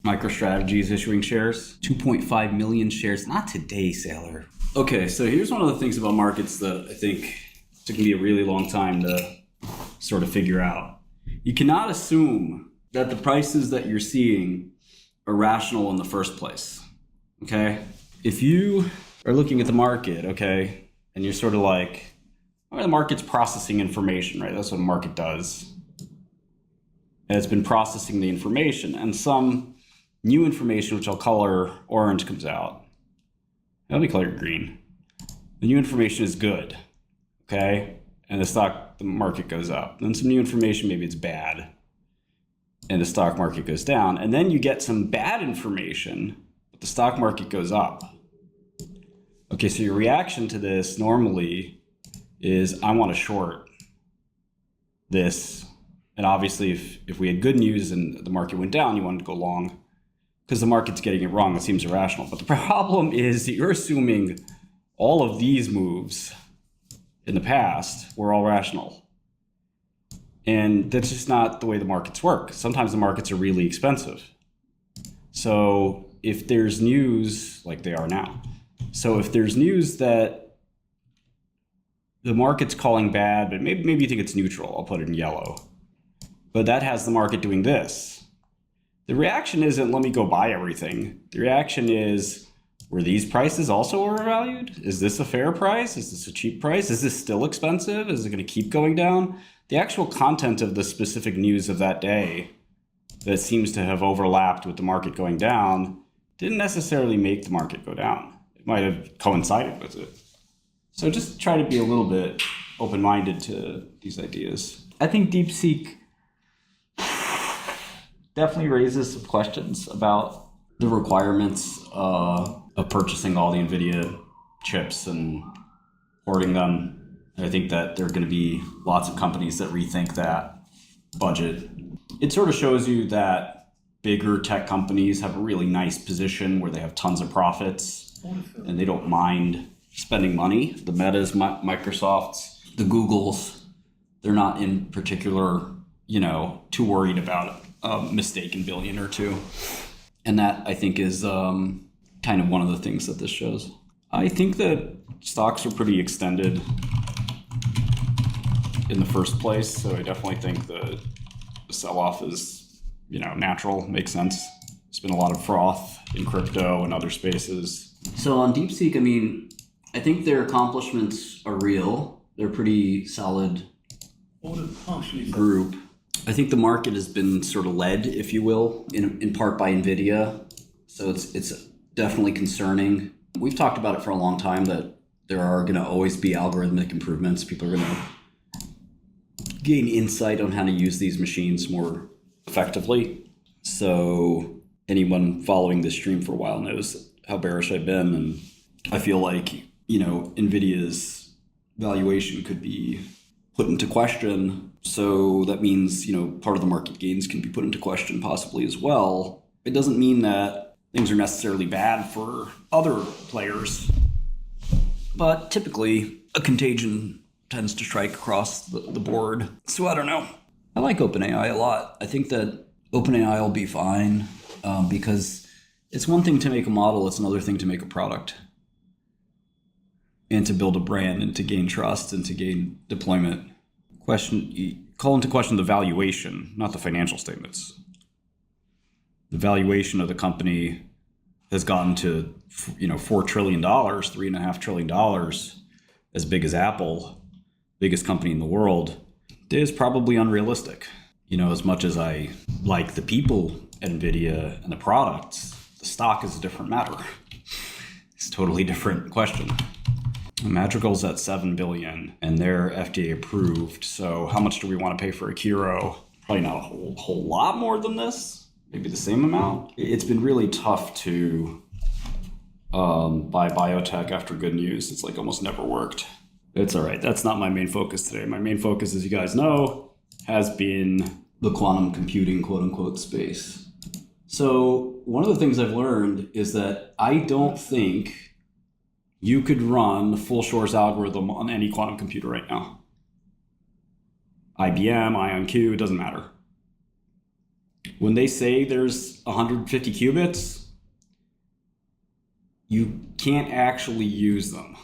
MicroStrategy is issuing shares. 2.5 million shares. Not today, Saylor. Okay, so here's one of the things about markets that I think took me a really long time to sort of figure out. You cannot assume that the prices that you're seeing are rational in the first place, okay? If you are looking at the market, okay, and you're sort of like, oh, the market's processing information, right? That's what a market does. And it's been processing the information, and some new information, which I'll color orange, comes out. Let me color it green. The new information is good, okay? And the market goes up. Then some new information, maybe it's bad, and the stock market goes down. And then you get some bad information, but the stock market goes up. Okay, so your reaction to this normally is, I want to short this. And obviously, if we had good news and the market went down, you wanted to go long because the market's getting it wrong. It seems irrational. But the problem is that you're assuming all of these moves in the past were all rational. And that's just not the way the markets work. Sometimes the markets are really expensive. So if there's news, like they are now, so if there's news that the market's calling bad, but maybe you think it's neutral, I'll put it in yellow, but that has the market doing this. The reaction isn't, let me go buy everything. The reaction is, were these prices also overvalued? Is this a fair price? Is this a cheap price? Is this still expensive? Is it going to keep going down? The actual content of the specific news of that day that seems to have overlapped with the market going down didn't necessarily make the market go down. It might have coincided with it. So just try to be a little bit open-minded to these ideas. I think DeepSeek definitely raises some questions about the requirements of purchasing all the NVIDIA chips and hoarding them. And I think that there are going to be lots of companies that rethink that budget. It sort of shows you that bigger tech companies have a really nice position where they have tons of profits and they don't mind spending money. The Metas, Microsofts, the Googles, they're not in particular, too worried about a mistaken billion or two. And that, I think, is kind of one of the things that this shows. I think that stocks are pretty extended in the first place, so I definitely think the sell-off is, natural, makes sense. There's been a lot of froth in crypto and other spaces. So on DeepSeek, I think their accomplishments are real. They're a pretty solid group. I think the market has been sort of led, if you will, in part by NVIDIA. So it's definitely concerning. We've talked about it for a long time that there are going to always be algorithmic improvements. People are going to gain insight on how to use these machines more effectively. So anyone following this stream for a while knows how bearish I've been. And I feel like, NVIDIA's valuation could be put into question. So that means, part of the market gains can be put into question possibly as well. It doesn't mean that things are necessarily bad for other players, but typically a contagion tends to strike across the board. So I don't know. I like OpenAI a lot. I think that OpenAI will be fine because it's one thing to make a model, it's another thing to make a product and to build a brand and to gain trust and to gain deployment. Call into question the valuation, not the financial statements. The valuation of the company has gotten to, $4 trillion, $3.5 trillion, as big as Apple, biggest company in the world. It is probably unrealistic. As much as I like the people at NVIDIA and the products, the stock is a different matter. It's a totally different question. Madrigal's at $7 billion and they're FDA approved. So how much do we want to pay for Akero? Probably not a whole lot more than this, maybe the same amount. It's been really tough to buy biotech after good news. It's like almost never worked. It's all right. That's not my main focus today. My main focus, as you guys know, has been the quantum computing, quote unquote, space. So one of the things I've learned is that I don't think you could run the full Shor's algorithm on any quantum computer right now. IBM, IonQ, it doesn't matter. When they say there's 150 qubits, you can't actually use them.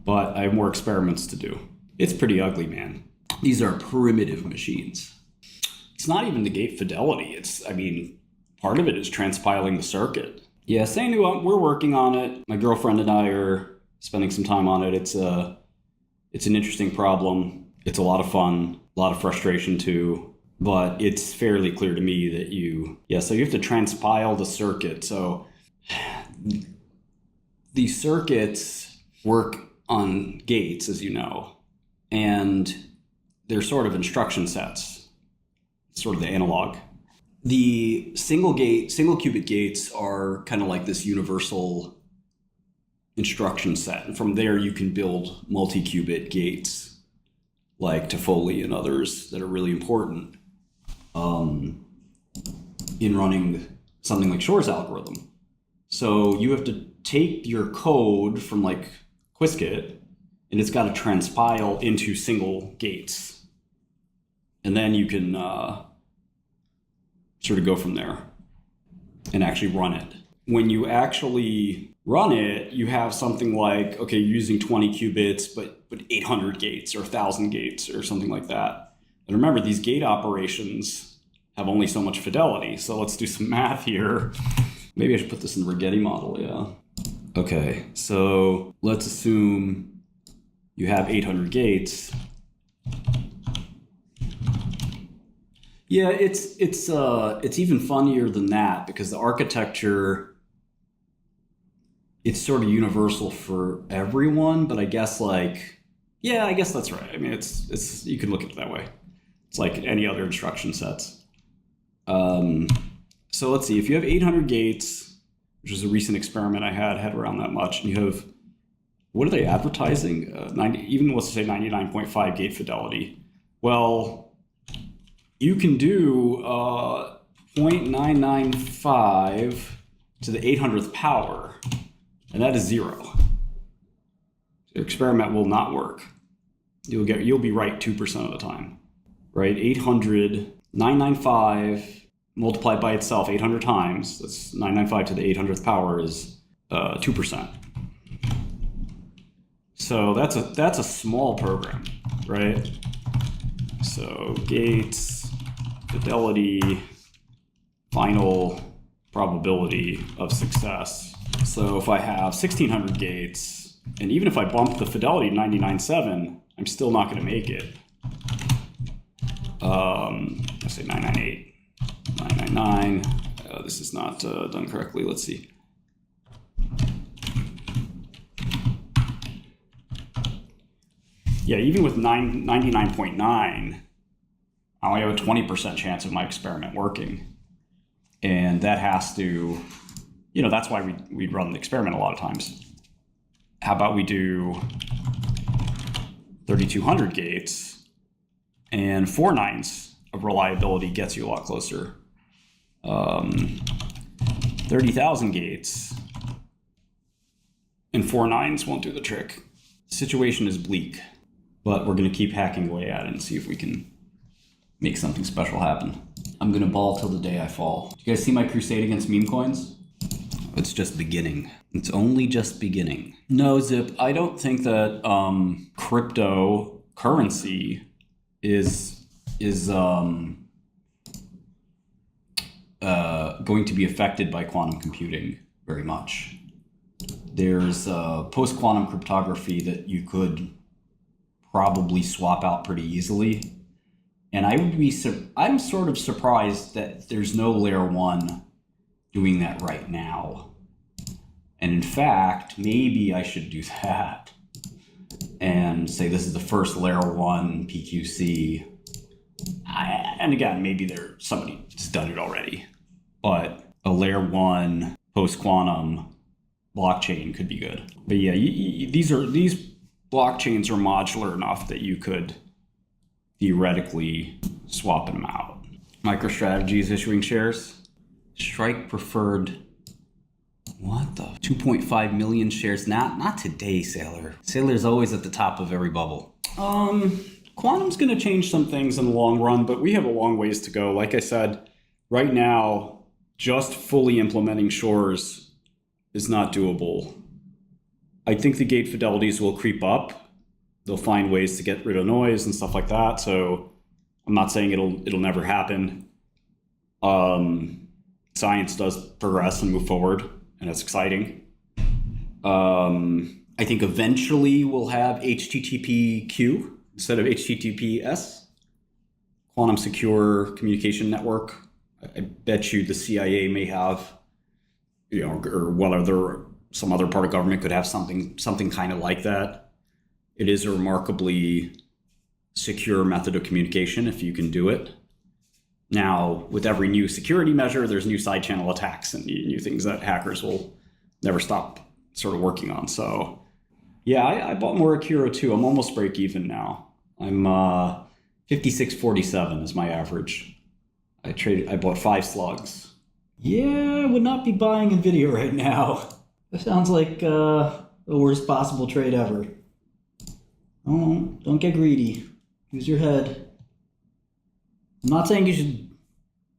But I have more experiments to do. It's pretty ugly, man. These are primitive machines. It's not even the gate fidelity. Part of it is transpiling the circuit. Yeah, 𝐷𝐸, we're working on it. My girlfriend and I are spending some time on it. It's an interesting problem. It's a lot of fun, a lot of frustration too. But it's fairly clear to me that you have to transpile the circuit. So these circuits work on gates, as you know, and they're sort of instruction sets, sort of the analog. The single qubit gates are kind of like this universal instruction set. And from there, you can build multi-qubit gates like 𝗕𝗂𝗎 and others that are really important in running something like Shor's algorithm. So you have to take your code from like Qiskit, and it's got to transpile into single gates. And then you can sort of go from there and actually run it. When you actually run it, you have something like, okay, you're using 20 qubits, but 800 gates or 1,000 gates or something like that. And remember, these gate operations have only so much fidelity. So let's do some math here. Maybe I should put this in the Rigetti model, yeah. Okay, so let's assume you have 800 gates. Yeah, it's even funnier than that because the architecture, it's sort of universal for everyone, but I guess I guess that's right. I mean, it's you can look at it that way. It's like any other instruction sets. So let's see, if you have 800 gates, which is a recent experiment I had around that much, and you have, what are they advertising? Let's say 99.5 gate fidelity. Well, you can do 0.995 to the 800th power, and that is 0. Your experiment will not work. You'll be right 2% of the time, right? 995 multiplied by itself 800 times, that's 995 to the 800th power is 2%. So that's a small program, right? So gates, fidelity, final probability of success. So if I have 1600 gates, and even if I bump the fidelity to 99.7, I'm still not going to make it. Let's say 998. 999. This is not done correctly. Let's see. Yeah, even with 99.9, I only have a 20% chance of my experiment working. And that has to, that's why we'd run the experiment a lot of times. How about we do 3,200 gates and 4 nines of reliability gets you a lot closer. 30,000 gates and 4 nines won't do the trick. The situation is bleak, but we're going to keep hacking away at it and see if we can make something special happen. I'm going to ball till the day I fall. Do you guys see my crusade against meme coins? It's just beginning. It's only just beginning. No, Zip, I don't think that cryptocurrency is going to be affected by quantum computing very much. There's post-quantum cryptography that you could probably swap out pretty easily. And I'm sort of surprised that there's no layer 1 doing that right now. And in fact, maybe I should do that and say this is the first layer 1 PQC. And again, maybe somebody's done it already, but a layer 1 post-quantum blockchain could be good. But yeah, these blockchains are modular enough that you could theoretically swap them out. MicroStrategy is issuing shares. Strike preferred. What the? 2.5 million shares. Not today, Saylor. Saylor's always at the top of every bubble. Quantum's going to change some things in the long run, but we have a long ways to go. Like I said, right now, just fully implementing shores is not doable. I think the gate fidelities will creep up. They'll find ways to get rid of noise and stuff like that. So I'm not saying it'll never happen. Science does progress and move forward, and it's exciting. I think eventually we'll have HTTP-Q instead of HTTPS, quantum secure communication network. I bet you the CIA may have, or whether some other part of government could have something kind of like that. It is a remarkably secure method of communication if you can do it. Now, with every new security measure, there's new side channel attacks and new things that hackers will never stop sort of working on. So yeah, I bought more 𝐤 too. I'm almost break even now. I'm 56.47 is my average. I bought 5 slugs. Yeah, I would not be buying NVIDIA right now. That sounds like the worst possible trade ever. Oh, don't get greedy. Use your head. I'm not saying you should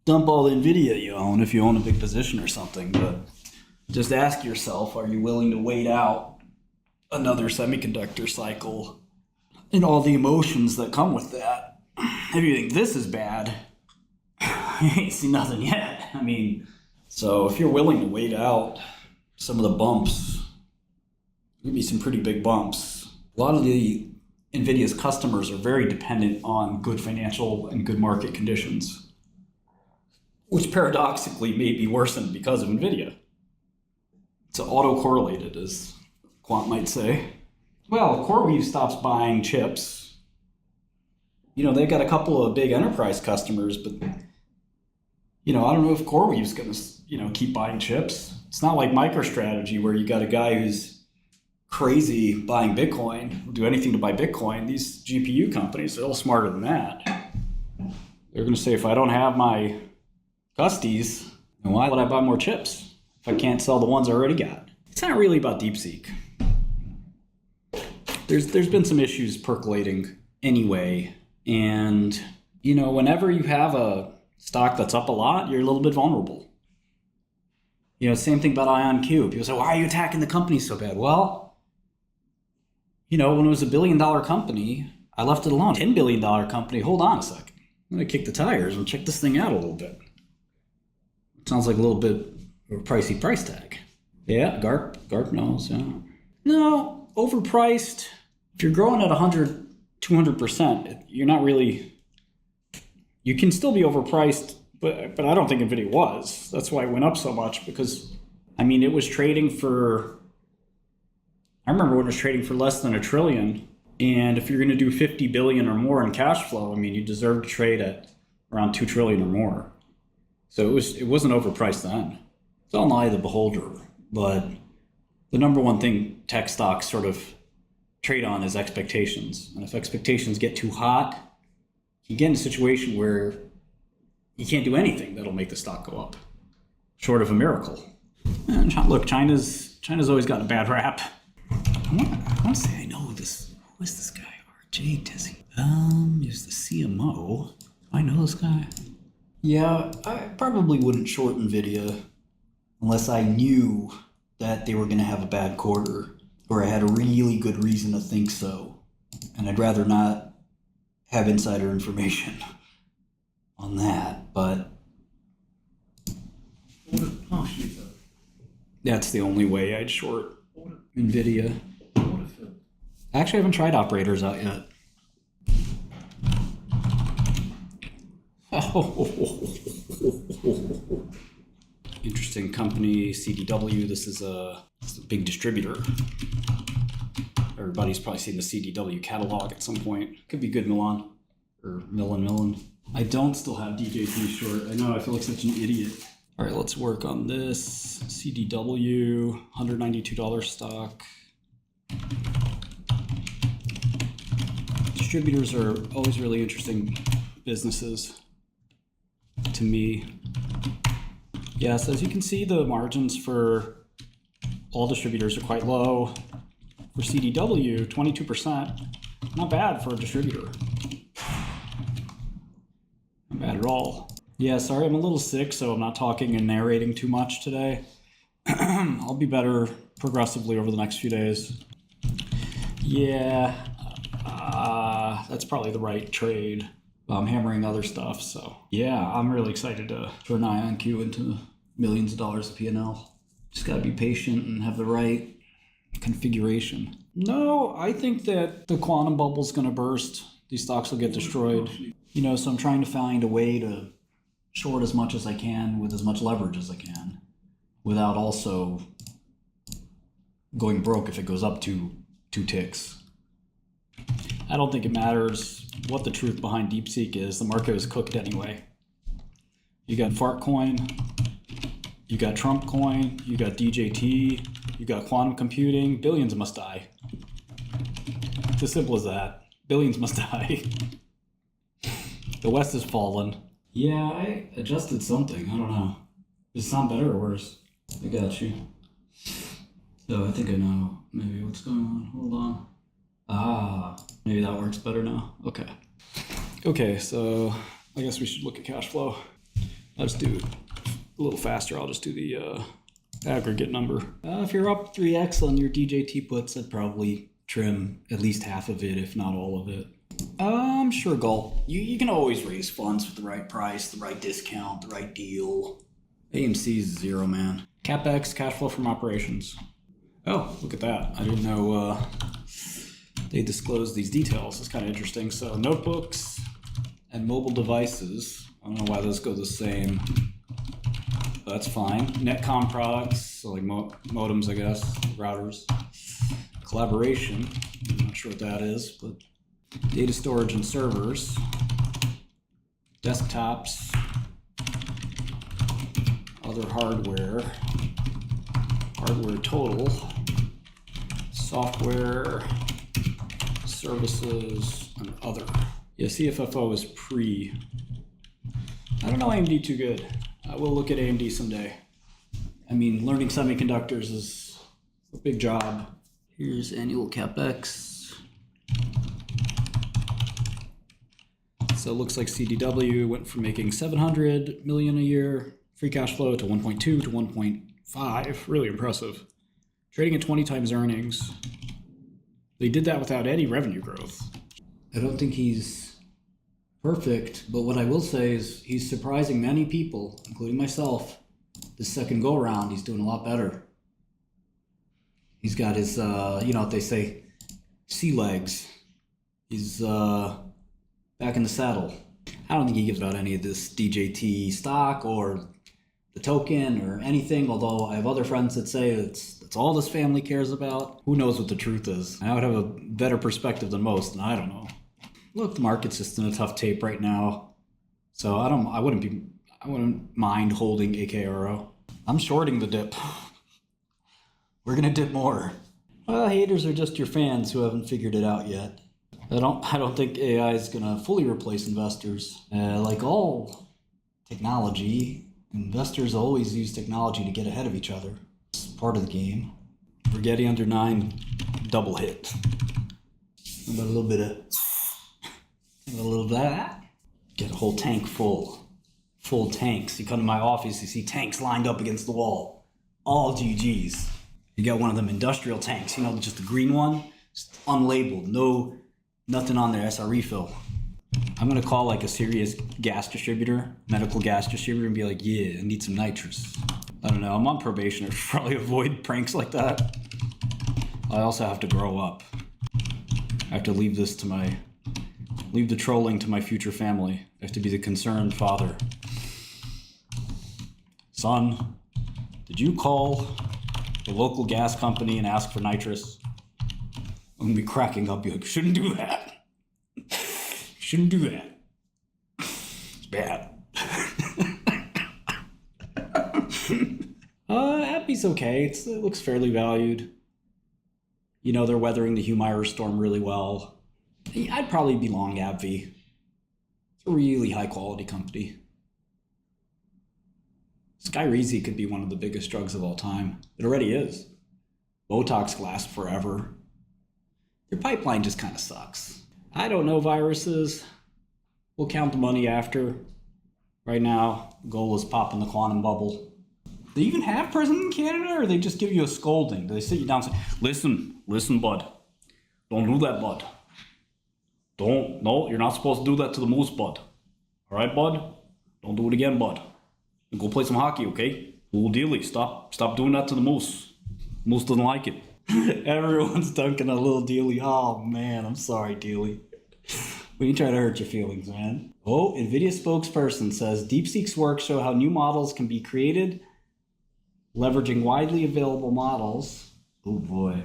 dump all the NVIDIA you own if you own a big position or something, but just ask yourself, are you willing to wait out another semiconductor cycle and all the emotions that come with that? If you think this is bad, you ain't seen nothing yet. I mean, so if you're willing to wait out some of the bumps, there'll be some pretty big bumps. A lot of the NVIDIA's customers are very dependent on good financial and good market conditions, which paradoxically may be worsened because of NVIDIA. It's auto-correlated, as Quant might say. Well, CoreWeave stops buying chips. They've got a couple of big enterprise customers, but, I don't know if CoreWeave's going to, keep buying chips. It's not like MicroStrategy where you got a guy who's crazy buying Bitcoin, will do anything to buy Bitcoin. These GPU companies are a little smarter than that. They're going to say, if I don't have my custies, then why would I buy more chips if I can't sell the ones I already got? It's not really about DeepSeek. There's been some issues percolating anyway. And, whenever you have a stock that's up a lot, you're a little bit vulnerable. Same thing about IonQ. People say, why are you attacking the company so bad? Well, when it was $1 billion company, I left it alone. $10 billion company, hold on a second. I'm going to kick the tires and check this thing out a little bit. It sounds like a little bit of a pricey price tag. Yeah, GARP knows. Yeah. No, overpriced. If you're growing at 100, 200%, you're not really... You can still be overpriced, but I don't think NVIDIA was. That's why it went up so much, because, it was trading for... I remember when it was trading for less than $1 trillion, and if you're going to do 50 billion or more in cash flow, you deserve to trade at around 2 trillion or more. So it wasn't overpriced then. It's all in the eye of the beholder, but the number one thing tech stocks sort of trade on is expectations. And if expectations get too hot, you get in a situation where you can't do anything that'll make the stock go up, short of a miracle. And look, China's always gotten a bad rap. I want to say I know this. Who is this guy? 𝗟𝗓𝗘. He's the CMO. Do I know this guy? Yeah, I probably wouldn't short NVIDIA unless I knew that they were going to have a bad quarter, or I had a really good reason to think so. And I'd rather not have insider information on that, but that's the only way I'd short NVIDIA. Actually, I haven't tried operators out yet. Interesting company, CDW. This is a big distributor. Everybody's probably seen the CDW catalog at some point. Could be good Milan or Milan. I don't still have DJT short. I know, I feel like such an idiot. All right, let's work on this. CDW, $192 stock. Distributors are always really interesting businesses to me. Yes, as you can see, the margins for all distributors are quite low. For CDW, 22%. Not bad for a distributor. Not bad at all. Yeah, sorry, I'm a little sick, so I'm not talking and narrating too much today. I'll be better progressively over the next few days. Yeah, that's probably the right trade. I'm hammering other stuff, so yeah, I'm really excited to turn IonQ into millions of dollars of P&L. Just gotta be patient and have the right configuration. No, I think that the quantum bubble's gonna burst. These stocks will get destroyed. You know, so I'm trying to find a way to short as much as I can with as much leverage as I can without also going broke if it goes up two ticks. I don't think it matters what the truth behind DeepSeek is. The market is cooked anyway. You got fart coin, you got Trump coin, you got DJT, you got quantum computing. Billions must die. It's as simple as that. Billions must die. The West has fallen. Yeah, I adjusted something. I don't know. Does it sound better or worse? I got you. So I think I know maybe what's going on. Hold on. Maybe that works better now. Okay. Okay, so I guess we should look at cash flow. I'll just do it a little faster. I'll just do the aggregate number. If you're up 3x on your DJT puts, I'd probably trim at least half of it, if not all of it. Sure, Galt. You can always raise funds with the right price, the right discount, the right deal. AMC is zero, man. CapEx, cash flow from operations. Oh, look at that. I didn't know they disclosed these details. It's kind of interesting. So notebooks and mobile devices. I don't know why those go the same. But that's fine. Netcom products, so like modems, I guess, routers. Collaboration. I'm not sure what that is, but data storage and servers. Desktops. Other hardware. Hardware total. Software. Services and other. Yeah, CFFO is pre. I don't know AMD too good. I will look at AMD someday. I mean, learning semiconductors is a big job. Here's annual CapEx. So it looks like CDW went from making 700 million a year free cash flow to 1.2 to 1.5. Really impressive. Trading at 20 times earnings. They did that without any revenue growth. I don't think he's perfect, but what I will say is he's surprising many people, including myself. This second go around, he's doing a lot better. He's got his, you know what they say, sea legs. He's back in the saddle. I don't think he gives out any of this DJT stock or the token or anything, although I have other friends that say that's all this family cares about. Who knows what the truth is? I would have a better perspective than most, and I don't know. Look, the market's just in a tough tape right now, so I wouldn't mind holding AKRO. I'm shorting the dip. We're gonna dip more. Well, haters are just your fans who haven't figured it out yet. I don't think AI is gonna fully replace investors. Like all technology, investors always use technology to get ahead of each other. It's part of the game. Rigetti under 9, double hit. About a little bit of that. Get a whole tank full tanks. You come to my office, you see tanks lined up against the wall. All GGs. You got one of them industrial tanks, you know, just the green one, just unlabeled, nothing on there, SR refill. I'm gonna call like a serious gas distributor, medical gas distributor, and be like, yeah, I need some nitrous. I don't know, I'm on probation. I should probably avoid pranks like that. I also have to grow up. I have to leave the trolling to my future family. I have to be the concerned father. Son, did you call the local gas company and ask for nitrous? I'm gonna be cracking up. Be like, shouldn't do that. Shouldn't do that. It's bad. Appy's okay. It looks fairly valued. You know, they're weathering the 𝐤𝐼 storm really well. I'd probably be long AbbVie. It's a really high quality company. Shkreli could be one of the biggest drugs of all time. It already is. Botox lasts forever. Their pipeline just kind of sucks. I don't know viruses. We'll count the money after. Right now, goal is popping the quantum bubble. They even have president in Canada, or they just give you a scolding? Do they sit you down and say, listen, bud. Don't do that, bud. No, you're not supposed to do that to the moose, bud. All right, bud? Don't do it again, bud. Go play some hockey, okay? Little dealy, stop doing that to the moose. Moose doesn't like it. Everyone's dunking a little dealy. Oh, man, I'm sorry, dealy. We ain't trying to hurt your feelings, man. Oh, NVIDIA spokesperson says DeepSeek's work show how new models can be created leveraging widely available models. Oh boy.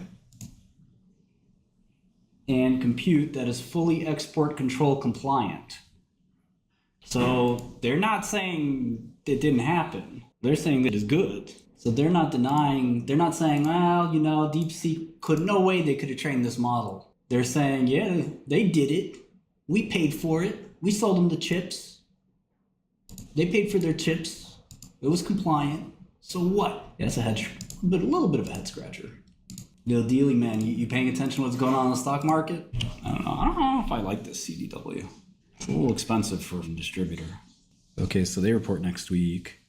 And compute that is fully export control compliant. So they're not saying it didn't happen. They're saying that it's good. So they're not denying, they're not saying, well, you know, DeepSeek no way they could have trained this model. They're saying, yeah, they did it. We paid for it. We sold them the chips. They paid for their chips. It was compliant. So what? Yeah, that's a little bit of a head scratcher. Yo, Dealy, man, you paying attention to what's going on in the stock market? I don't know if I like this CDW. It's a little expensive for a distributor. Okay, so they report next week.